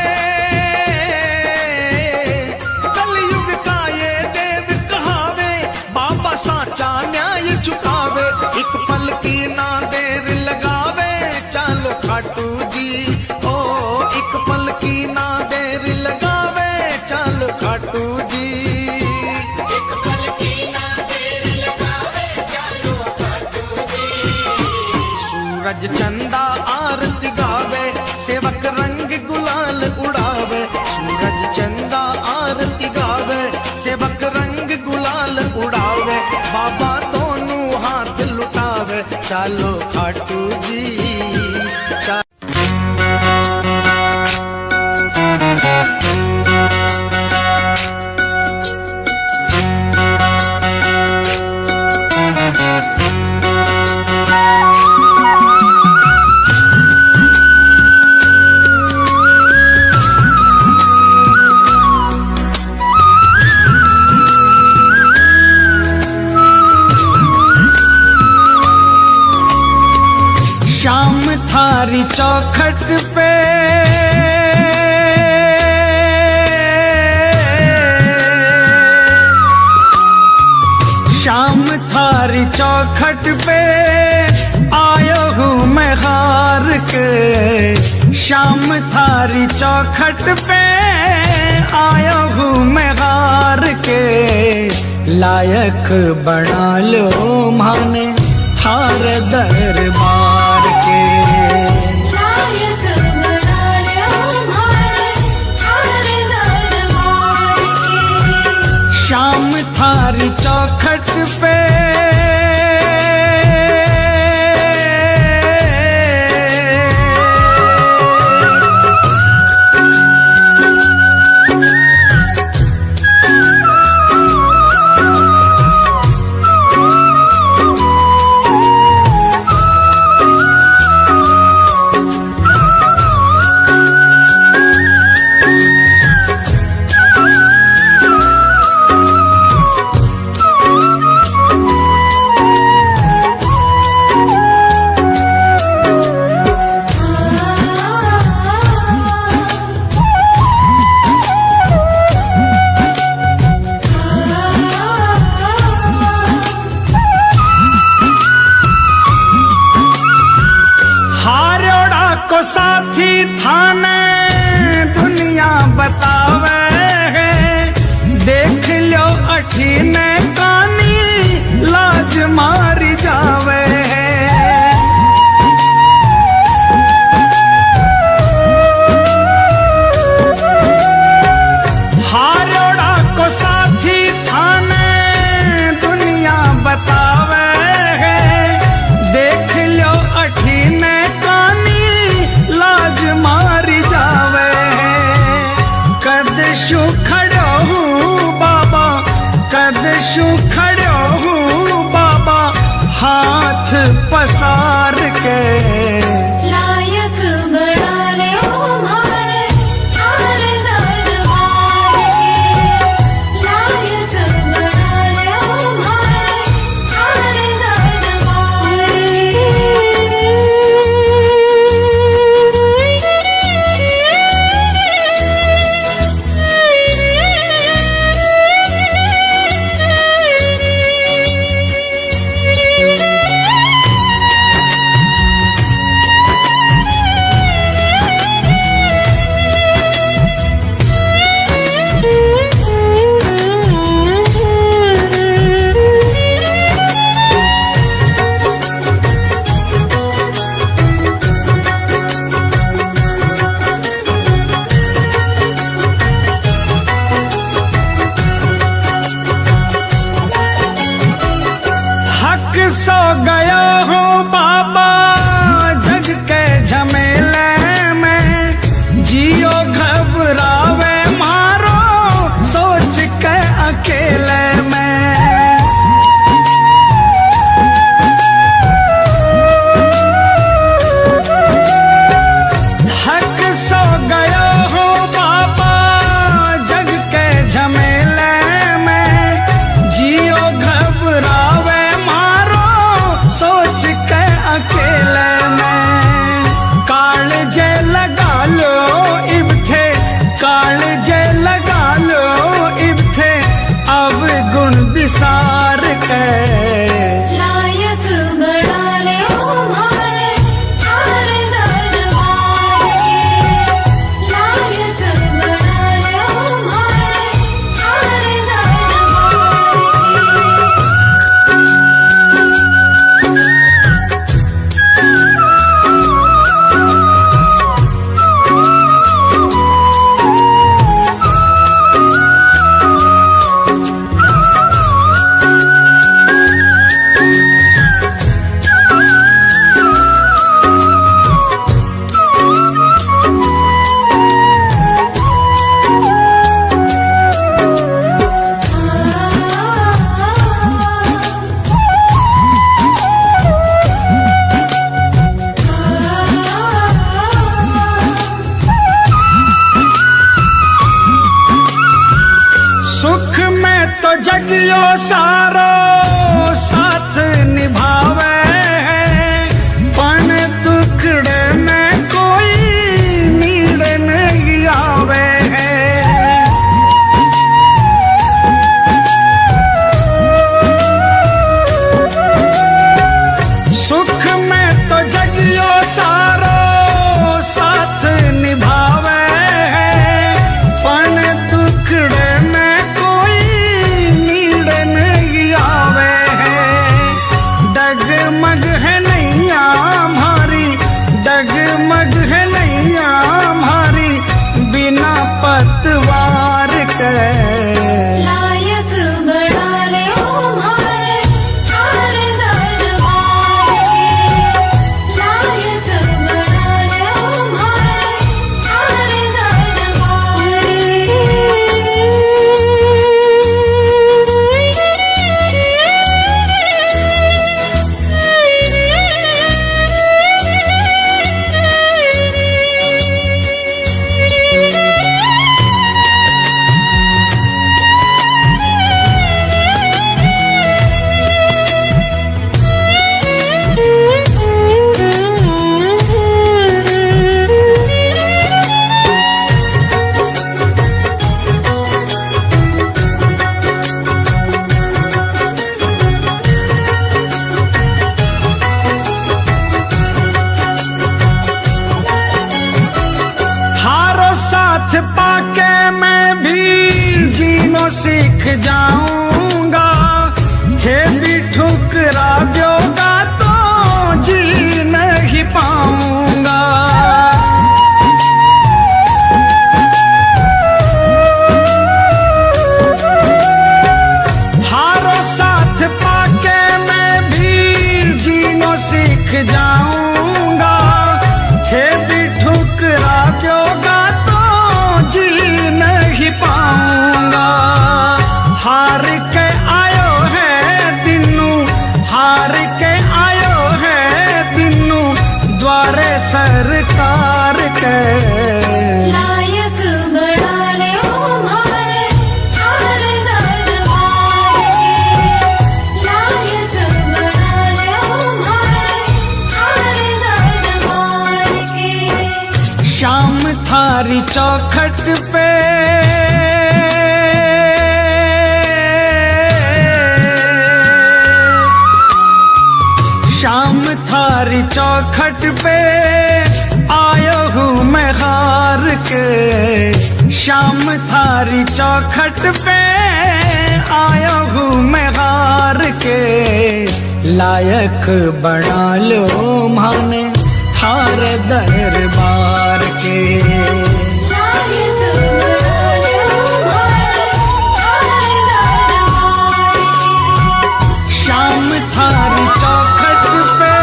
कलयुग का ये देव कहावे। बाबा साचा न्याय चुकावे, एक पल की ना देर लगावे। चालो खाटू जी, ओ एक पल की ना देर लगावे। चालो खाटू जी, सूरज चंदा आरती गावे, सेवक रंग गुलाल उड़ावे। सूरज चंदा आरती गावे, सेवक रंग गुलाल उड़ावे। बाबा दोनों हाथ लुटावे। चालो खाटू जी, शाम थारी चौखट पे शाम थारी चौखट पे आयो हूँ मैं हार के। शाम थारी चौखट पे आयो हूँ मैं हार के। लायक बना लो माने थार दरबार के। लायक बना लो माने थार दरबार के। शाम थारी चौखट पे को साथी थाने दुनिया बतावे है, देख लो अठीने कानी लाज मारी जावे है। हारोड़ा को साथी थाने दुनिया बतावे है, देख लो अठीने कानी लाज मारी जावे है। कद शू खड़ो हूँ बाबा, कद शू खड़ो हूँ बाबा, हाथ पसार के लायक बना ले हमारे थार दरबार के, लायक बना ले हमारे थार दरबार सो गया हो बाबा जग के झमेले में, जियो घबरावे मारो सोच के अकेले में। थक सो गया हो बाबा जग के झमेले में, जियो घबरावे सोच के अकेले में। काल जे लगा लो इब थे, काल जे लगा लो इब थे, अब गुण विसार के लायक बना ले हमारे थार दरबार के, लायक बना ले हमारे थार दरबार के। सुख में तो जगियो सारो साथ निभावे है, पण दुखड़े में कोई नीड़ नहीं आवे है। सुख में तो जगियो सारो साथ निभावे है, पण दुखड़े में कोई नीड़ नहीं आवे। सीख जाऊंगा, थे भी ठुकरा दोगा तो जी नहीं पाऊंगा। थारो साथ पाके मैं भी जीनो सीख जाऊंगा, थे भी ठुकरा दोगा तो जी नहीं पाऊंगा। हार के आयो है दिनू, हार के आयो है दिनू, द्वारे सरकार के। लायक बना ले हमारे थार दरबार के, लायक बना ले हमारे थार दरबार के। शाम थारी चौखट पे शाम थारी चौखट पे आयो हूँ मैं हार के। शाम थारी चौखट पे आयो हूँ मैं हार के। लायक बना लो माने थार दरबार के। लायक बना ले हमारे थार दरबार के। शाम थारी चौखट पे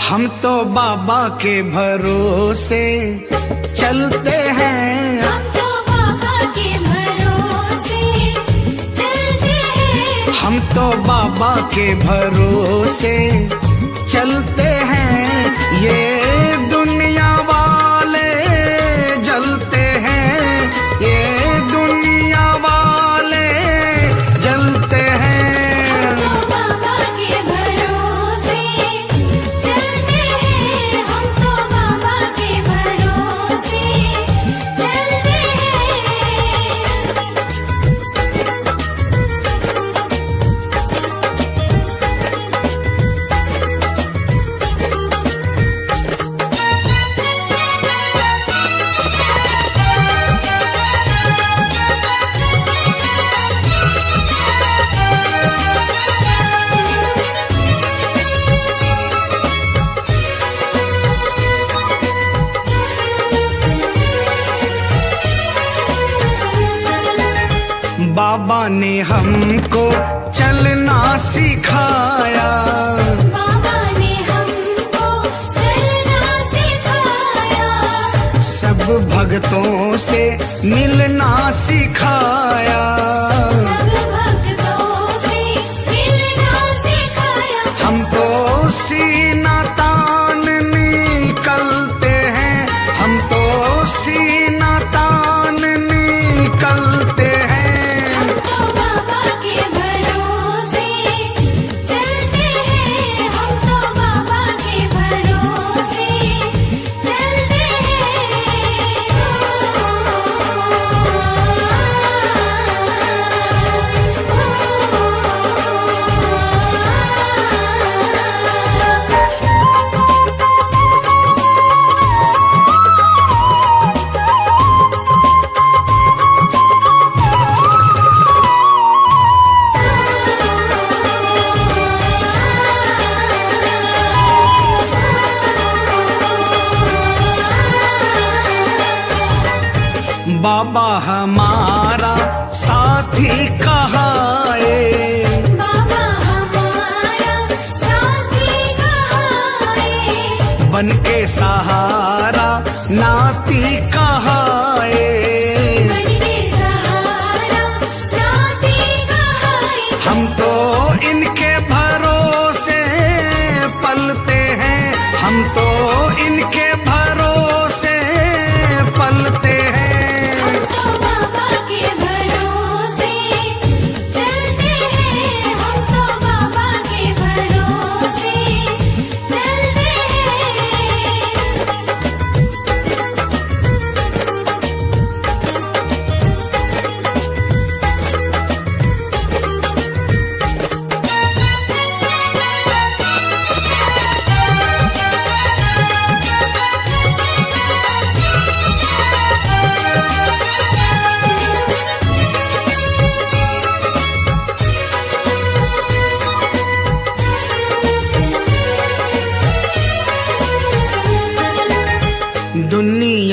हम तो बाबा के भरोसे चलते हैं। हम तो बाबा के भरोसे चलते हैं। हम तो बाबा के भरोसे चलते हैं। ये दुनिया वाले जलते हैं, ये दुनिया वाले जलते हैं। हम तो बाबा के भरोसे चलते हैं। हम तो बाबा के भरोसे चलते बाबा ने हमको चलना सिखाया। बाबा ने हमको चलना सिखाया। सब भक्तों से मिलना सिखाया। सब भक्तों से मिलना सिखाया। हम तो सीना तान निकलते हैं, हम तो सीना तान निकलते हैं। हम तो बाबा के भरोसे चलते हैं। हम तो बाबा के भरोसे चलते हैं।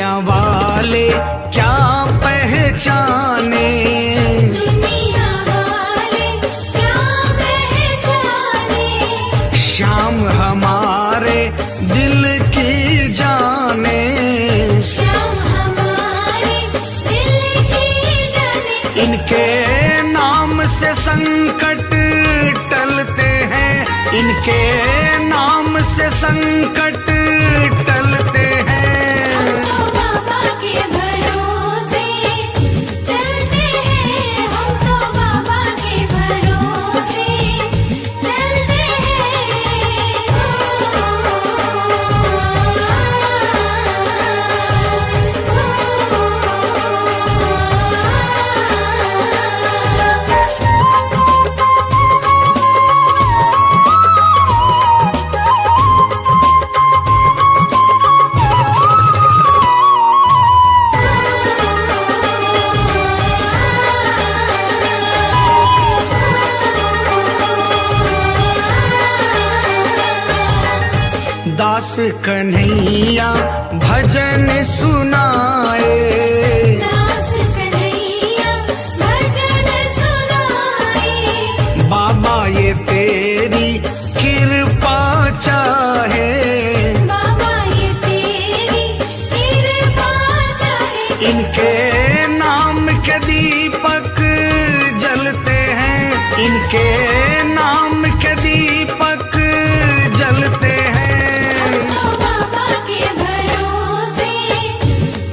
दुनिया वाले क्या पहचाने, दुनिया वाले क्या पहचाने, श्याम हमारे दिल की जाने, श्याम हमारे दिल की जाने। इनके नाम से संकट टलते हैं, इनके नाम से संकट टलते हैं। हम तो बाबा के भरोसे चलते हैं, हम तो बाबा के भरोसे चलते दास कन्हैया भजन सुनाए, दास कन्हैया भजन सुनाए, बाबा ये तेरी कृपा चाहे, बाबा ये तेरी कृपा चाहे। इनके नाम के दीपक जलते हैं, इनके नाम के दीपक जलते हैं। हम तो बाबा के भरोसे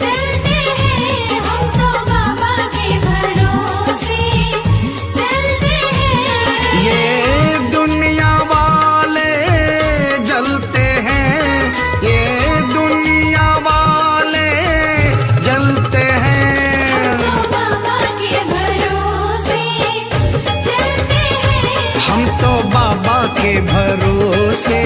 चलते हैं, हम तो बाबा के भरोसे चलते हैं। ये दुनिया वाले जलते हैं, ये दुनिया वाले जलते हैं। हम तो बाबा के भरोसे चलते हैं, हम तो बाबा के भरोसे